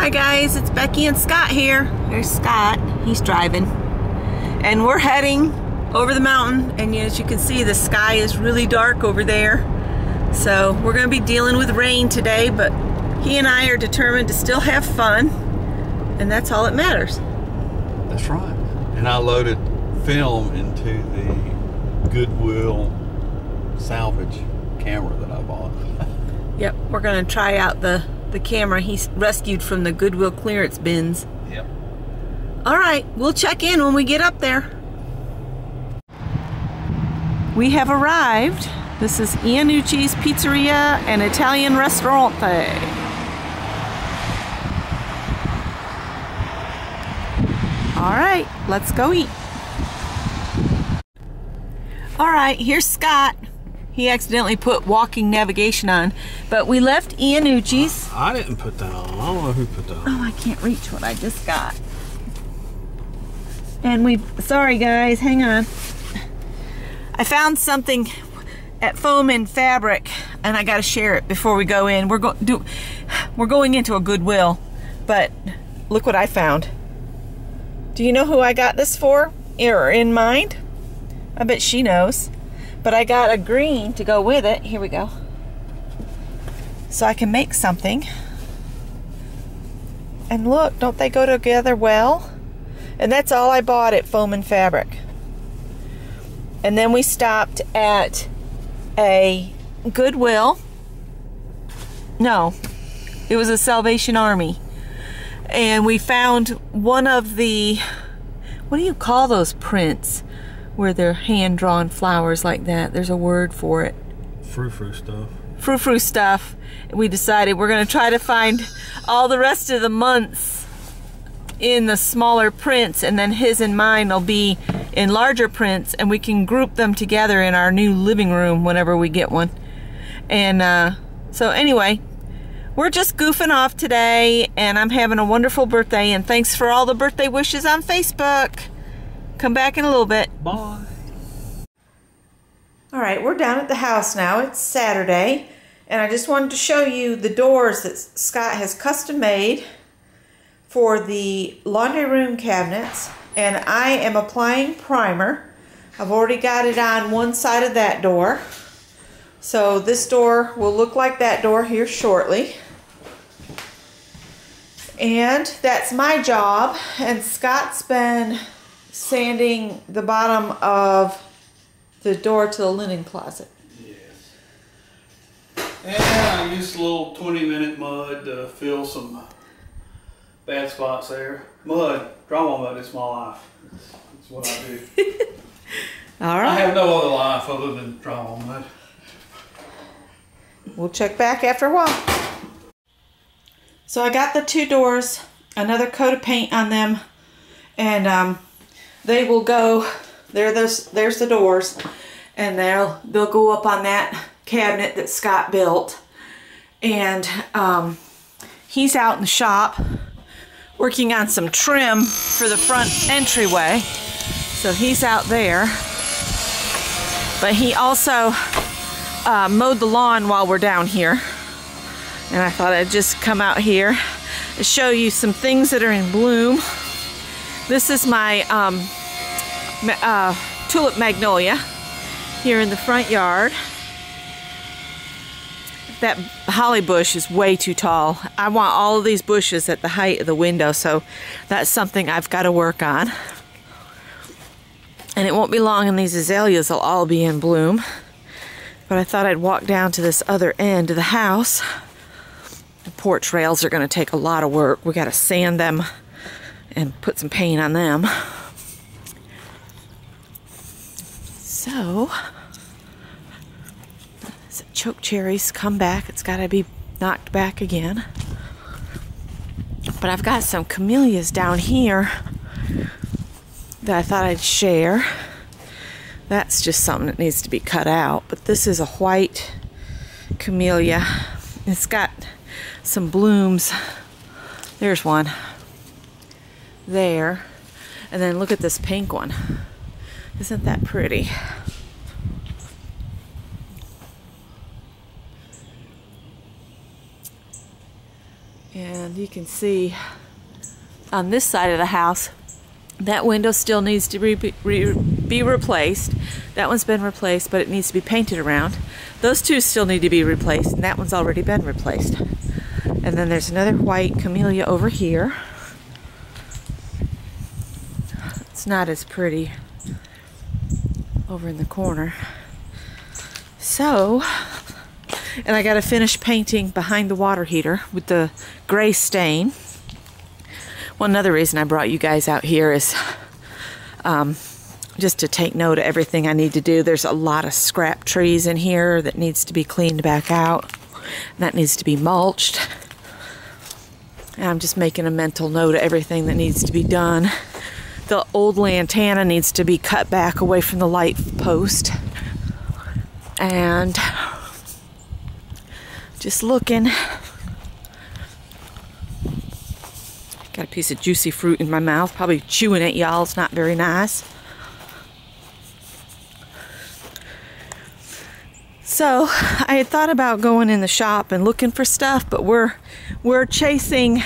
Hi guys, it's Becky and Scott here. There's Scott, he's driving. And we're heading over the mountain, and as you can see, the sky is really dark over there. So we're gonna be dealing with rain today, but he and I are determined to still have fun, and that's all that matters. That's right. And I loaded film into the Goodwill salvage camera that I bought. Yep, we're gonna try out the camera he's rescued from the Goodwill clearance bins. Yep. All right, we'll check in when we get up there. We have arrived. This is Iannucci's Pizzeria and Italian Ristorante. All right, let's go eat. All right, here's Scott. He accidentally put walking navigation on, but we left Iannucci's. I didn't put that on. I don't know who put that on. Oh, I can't reach what I just got. And sorry guys, hang on. I found something at Foam and Fabric, and I gotta share it before we go in. We're going into a Goodwill, but look what I found. Do you know who I got this for, or in mind? I bet she knows. But I got a green to go with it. Here we go. So I can make something. And look, don't they go together well? And that's all I bought at Foam and Fabric. And then we stopped at a Goodwill. No, it was a Salvation Army. And we found one of the, what do you call those prints? Where they're hand-drawn flowers like that. There's a word for it. Frou-frou stuff. Frou-frou stuff. We decided we're going to try to find all the rest of the months in the smaller prints, and then his and mine will be in larger prints, and we can group them together in our new living room whenever we get one. And so anyway, we're just goofing off today, and I'm having a wonderful birthday, and thanks for all the birthday wishes on Facebook. Come back in a little bit. Bye. All right, we're down at the house now. It's Saturday, and I just wanted to show you the doors that Scott has custom made for the laundry room cabinets, and I am applying primer. I've already got it on one side of that door, so this door will look like that door here shortly. And that's my job, and Scott's been sanding the bottom of the door to the linen closet. Yes. And I used a little 20-minute mud to fill some bad spots there. Mud, drywall mud is my life. That's what I do. All right. I have no other life other than drywall mud. We'll check back after a while. So I got the two doors, another coat of paint on them, and they will go, there's the doors, and they'll go up on that cabinet that Scott built. And he's out in the shop working on some trim for the front entryway. So he's out there. But he also mowed the lawn while we're down here. And I thought I'd just come out here and show you some things that are in bloom. This is my tulip magnolia here in the front yard. That holly bush is way too tall. I want all of these bushes at the height of the window, so that's something I've got to work on. And it won't be long and these azaleas will all be in bloom. But I thought I'd walk down to this other end of the house. The porch rails are going to take a lot of work. We got to sand them and put some paint on them. So choke cherries come back. It's got to be knocked back again. But I've got some camellias down here that I thought I'd share. That's just something that needs to be cut out. But this is a white camellia. It's got some blooms. There's one. There. And then look at this pink one. Isn't that pretty? And you can see on this side of the house, that window still needs to be replaced. That one's been replaced, but it needs to be painted around. Those two still need to be replaced, and that one's already been replaced. And then there's another white camellia over here. It's not as pretty over in the corner. So, and I got to finish painting behind the water heater with the gray stain. One other reason I brought you guys out here is just to take note of everything I need to do. There's a lot of scrap trees in here that needs to be cleaned back out. That needs to be mulched. And I'm just making a mental note of everything that needs to be done. The old lantana needs to be cut back away from the light post. And just looking. Got a piece of juicy fruit in my mouth. Probably chewing it, y'all. It's not very nice. So I had thought about going in the shop and looking for stuff, but we're trying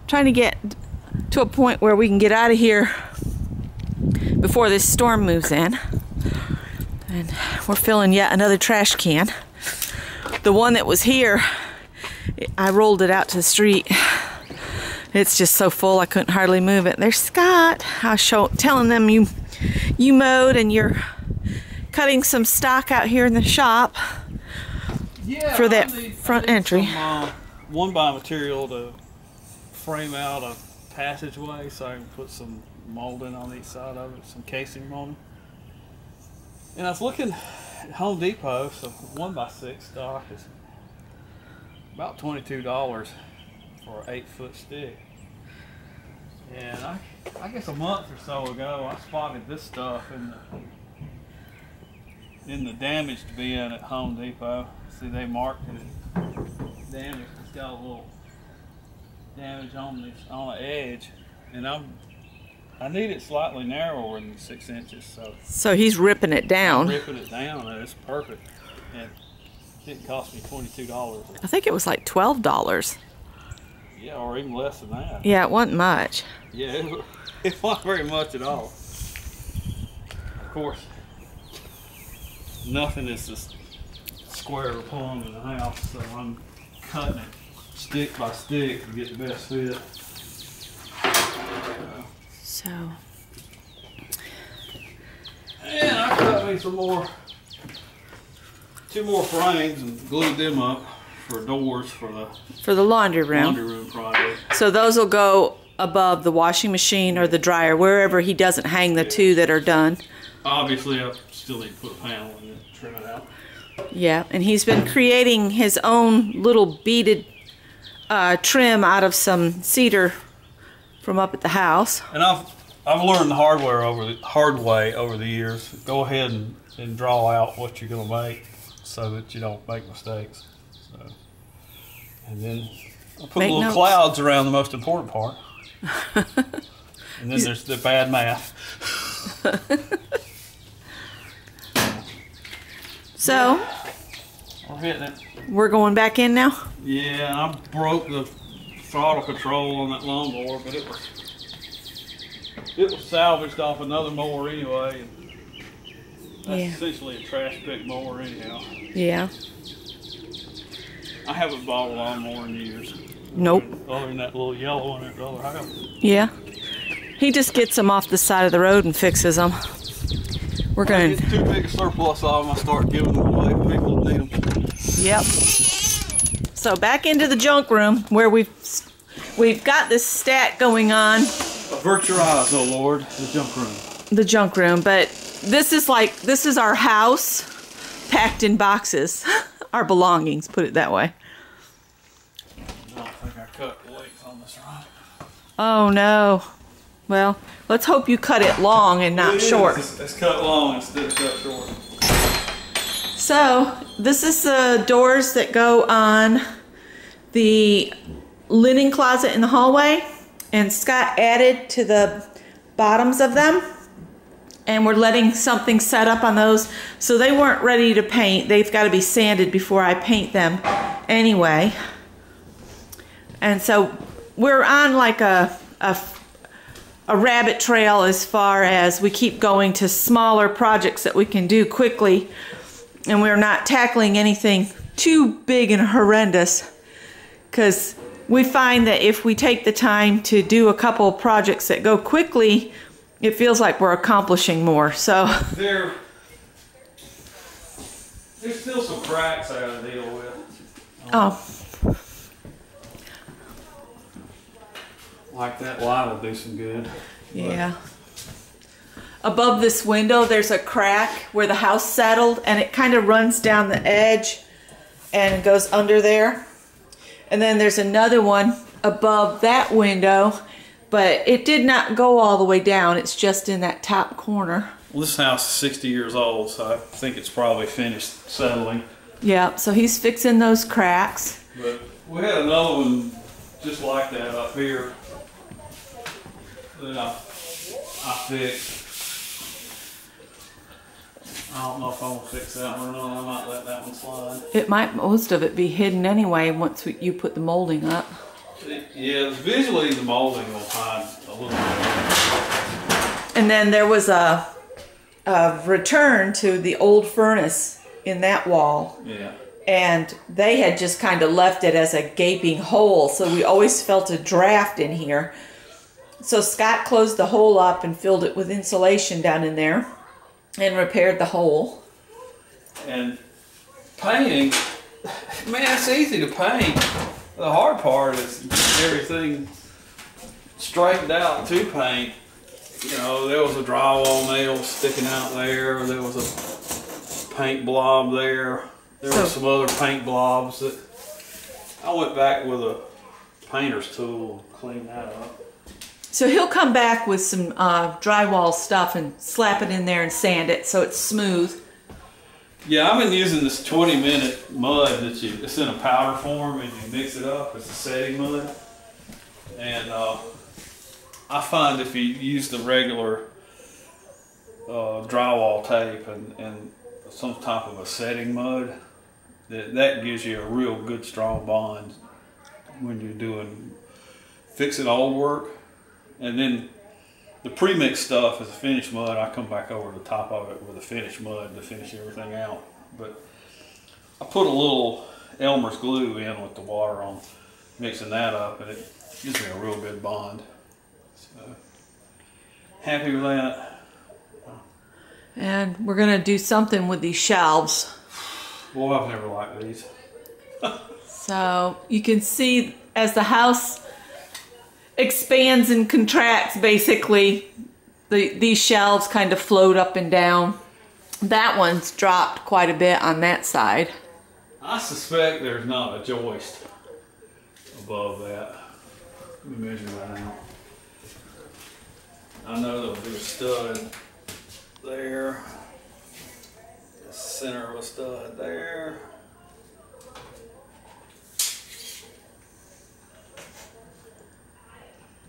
to get to a point where we can get out of here before this storm moves in. And we're filling yet another trash can. The one that was here, I rolled it out to the street. It's just so full I couldn't hardly move it. There's Scott. I was telling them you mowed and you're cutting some stock out here in the shop. Yeah, for that front entry. Some, 1x material to frame out a passageway so I can put some molding on each side of it, some casing molding. And I was looking at Home Depot, so 1x6 stock is about $22 for an 8-foot stick. And I guess a month or so ago I spotted this stuff in the damaged bin at Home Depot. See, they marked it damaged. It's got a little damage on the edge, and I need it slightly narrower than 6 inches. So he's ripping it down. Ripping it down, and it's perfect. And it didn't cost me $22. I think it was like $12. Yeah, or even less than that. Yeah, it wasn't much. Yeah, it wasn't very much at all. Of course, nothing is just square or plumb in the house, so I'm cutting it stick by stick to get the best fit. So. And I cut me some more, 2 more frames and glued them up for doors for the laundry room. Laundry room project. So those will go above the washing machine or the dryer, wherever he doesn't hang the 2 that are done. Obviously, I still need to put a panel in it, trim it out. Yeah, and he's been creating his own little beaded trim out of some cedar from up at the house. And I've learned the hard way over the years. Go ahead and draw out what you're going to make so that you don't make mistakes. So, and then I put little notes. Clouds around the most important part. And then there's the bad math. So, we're hitting it. We're going back in now? Yeah, I broke the throttle control on that lawnmower, but it was salvaged off another mower anyway. And that's essentially a trash pick mower anyhow. Yeah. I haven't bought a lawnmower in years. Nope. Other than that little yellow one at the other house. Yeah. He just gets them off the side of the road and fixes them. We're going to get too big a surplus of them, I start giving them away to people that need them. Yep. So back into the junk room where we've got this stat going on. Avert your eyes, oh Lord, the junk room. The junk room, but this is our house packed in boxes. Our belongings, put it that way. I don't think I cut the length on this right. Oh no. Well, let's hope you cut it long and not short. It's cut long instead of cut short. So, this is the doors that go on the linen closet in the hallway. And Scott added to the bottoms of them. And we're letting something set up on those. So they weren't ready to paint. They've got to be sanded before I paint them anyway. And so we're on like a rabbit trail as far as we keep going to smaller projects that we can do quickly, and we're not tackling anything too big and horrendous, because we find that if we take the time to do a couple of projects that go quickly, it feels like we're accomplishing more. So there's still some cracks I gotta deal with. oh, Like that line will do some good. yeah. Above this window, there's a crack where the house settled, and it kind of runs down the edge and goes under there. And then there's another one above that window, but it did not go all the way down. It's just in that top corner. Well, this house is 60 years old, so I think it's probably finished settling. Yeah, so he's fixing those cracks. But we had another one just like that up here that I fixed. I don't know if I'm gonna fix that one or not. I might let that one slide. It might, most of it, be hidden anyway once you put the molding up. Yeah, visually the molding will hide a little bit. And then there was a return to the old furnace in that wall. Yeah. And they had just kind of left it as a gaping hole, so we always felt a draft in here. So Scott closed the hole up and filled it with insulation down in there and repaired the hole. And painting, man, it's easy to paint. The hard part is everything straightened out to paint. You know, there was a drywall nail sticking out there. There was a paint blob there. There were some other paint blobs that I went back with a painter's tool and cleaned that up. So he'll come back with some drywall stuff and slap it in there and sand it so it's smooth. Yeah, I've been using this 20-minute mud that it's in a powder form and you mix it up. It's a setting mud. And I find if you use the regular drywall tape and some type of a setting mud, that gives you a real good strong bond when you're doing fixing old work. And then the pre-mixed stuff is a finished mud. I come back over the top of it with a finished mud to finish everything out. But I put a little Elmer's glue in with the water on, mixing that up, and it gives me a real good bond. So happy with that. And we're gonna do something with these shelves. Boy, I've never liked these. So you can see as the house expands and contracts, basically, these shelves kind of float up and down. That one's dropped quite a bit on that side. I suspect there's not a joist above that. Let me measure that out. I know there'll be a stud there. The center of a stud there.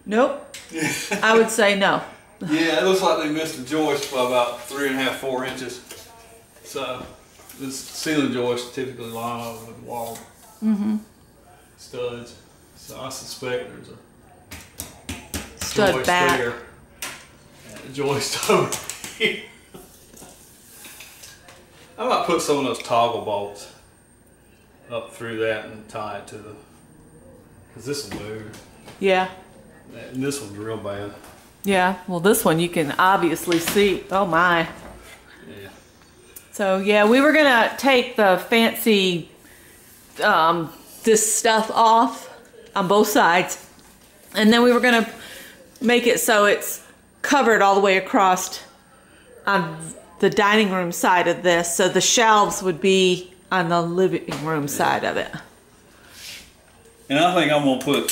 Nope. I would say no. Yeah, it looks like they missed a joist by about 3.5, 4 inches. So this ceiling joist typically line up with wall studs. So I suspect there's a Stud joist back. there and a joist over here. I might put some of those toggle bolts up through that and tie it to the, because this will move. Yeah. And this one's real bad. Yeah. Well, this one you can obviously see. Oh my. Yeah. So yeah, we were gonna take the fancy this stuff off on both sides, and then we were gonna make it so it's covered all the way across on the dining room side of this, so the shelves would be on the living room side of it. And I think I'm gonna put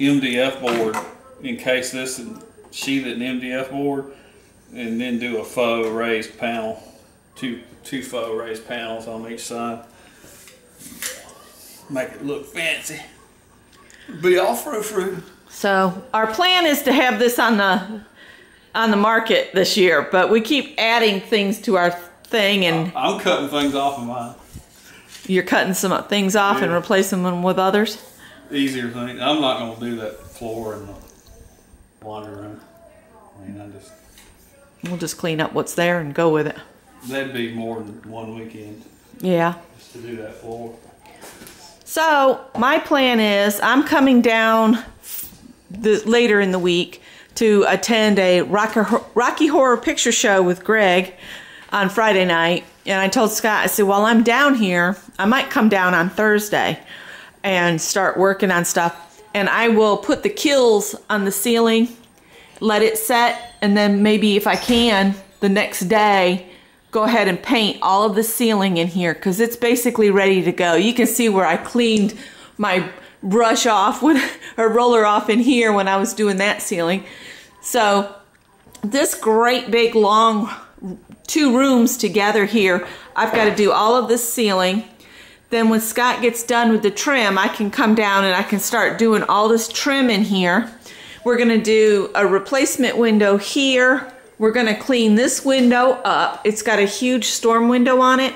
MDF board, encase this and sheath it in MDF board, and then do a faux raised panel, two faux raised panels on each side. Make it look fancy. Be all frou-frou. So our plan is to have this on the market this year, but we keep adding things to our thing, and I'm cutting things off of mine. you're cutting some things off and replacing them with others. easier thing. I'm not going to do that floor in the laundry room. I mean, We'll just clean up what's there and go with it. That'd be more than one weekend. Yeah. Just to do that floor. So my plan is I'm coming down later in the week to attend a Rocky Horror Picture Show with Greg on Friday night. And I told Scott, I said, while I'm down here, I might come down on Thursday and start working on stuff. And I will put the kills on the ceiling, let it set, and then maybe if I can, the next day, go ahead and paint all of the ceiling in here because it's basically ready to go. You can see where I cleaned my brush off or roller off in here when I was doing that ceiling. So this great big long 2 rooms together here, I've got to do all of this ceiling. Then when Scott gets done with the trim, I can come down and I can start doing all this trim in here. We're going to do a replacement window here. We're going to clean this window up. It's got a huge storm window on it.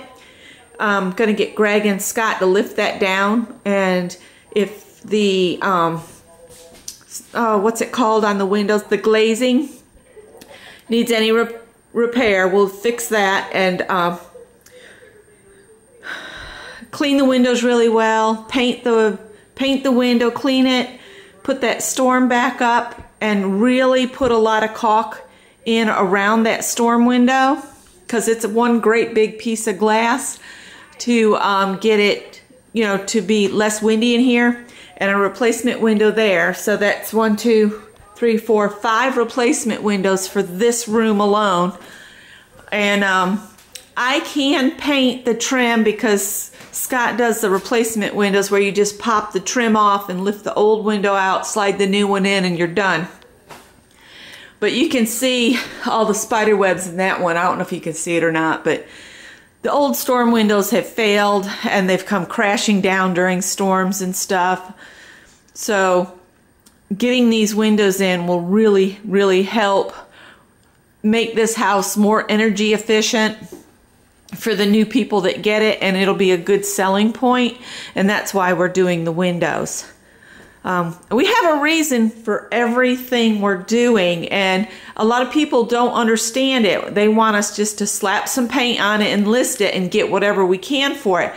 I'm going to get Greg and Scott to lift that down. And if the, what's it called on the windows? The glazing needs any repair, we'll fix that and clean the windows really well, paint the window, clean it, put that storm back up, and really put a lot of caulk in around that storm window because it's one great big piece of glass to get it, you know, to be less windy in here, and a replacement window there. So that's 1, 2, 3, 4, 5 replacement windows for this room alone. And I can paint the trim because Scott does the replacement windows where you just pop the trim off and lift the old window out, slide the new one in, and you're done. But you can see all the spider webs in that one. I don't know if you can see it or not, but the old storm windows have failed and they've come crashing down during storms and stuff. So getting these windows in will really, really help make this house more energy efficient for the new people that get it, and it'll be a good selling point, and that's why we're doing the windows. We have a reason for everything we're doing, and a lot of people don't understand it. They want us just to slap some paint on it and list it and get whatever we can for it.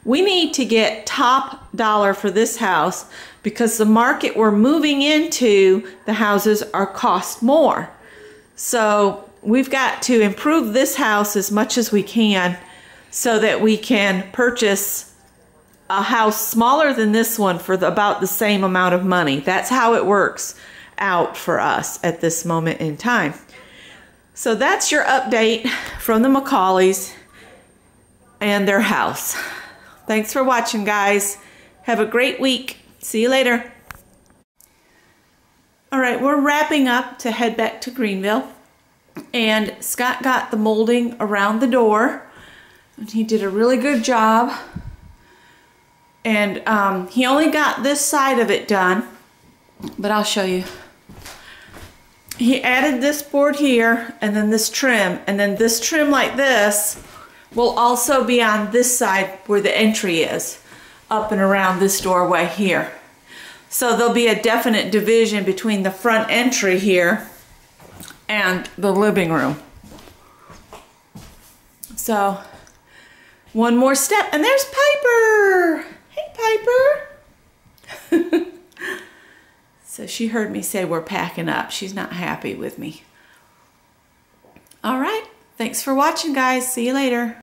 We need to get top dollar for this house because the market we're moving into, the houses cost more. So we've got to improve this house as much as we can so that we can purchase a house smaller than this one for about the same amount of money. That's how it works out for us at this moment in time. So that's your update from the McCaulays and their house. Thanks for watching, guys. Have a great week. See you later. All right, we're wrapping up to head back to Greenville. And Scott got the molding around the door. And he did a really good job. And he only got this side of it done. But I'll show you. He added this board here and then this trim. And then this trim like this will also be on this side where the entry is. Up and around this doorway here. So there'll be a definite division between the front entry here and the living room. So one more step, and there's Piper. Hey, Piper. So she heard me say we're packing up. She's not happy with me. All right. Thanks for watching, guys. See you later.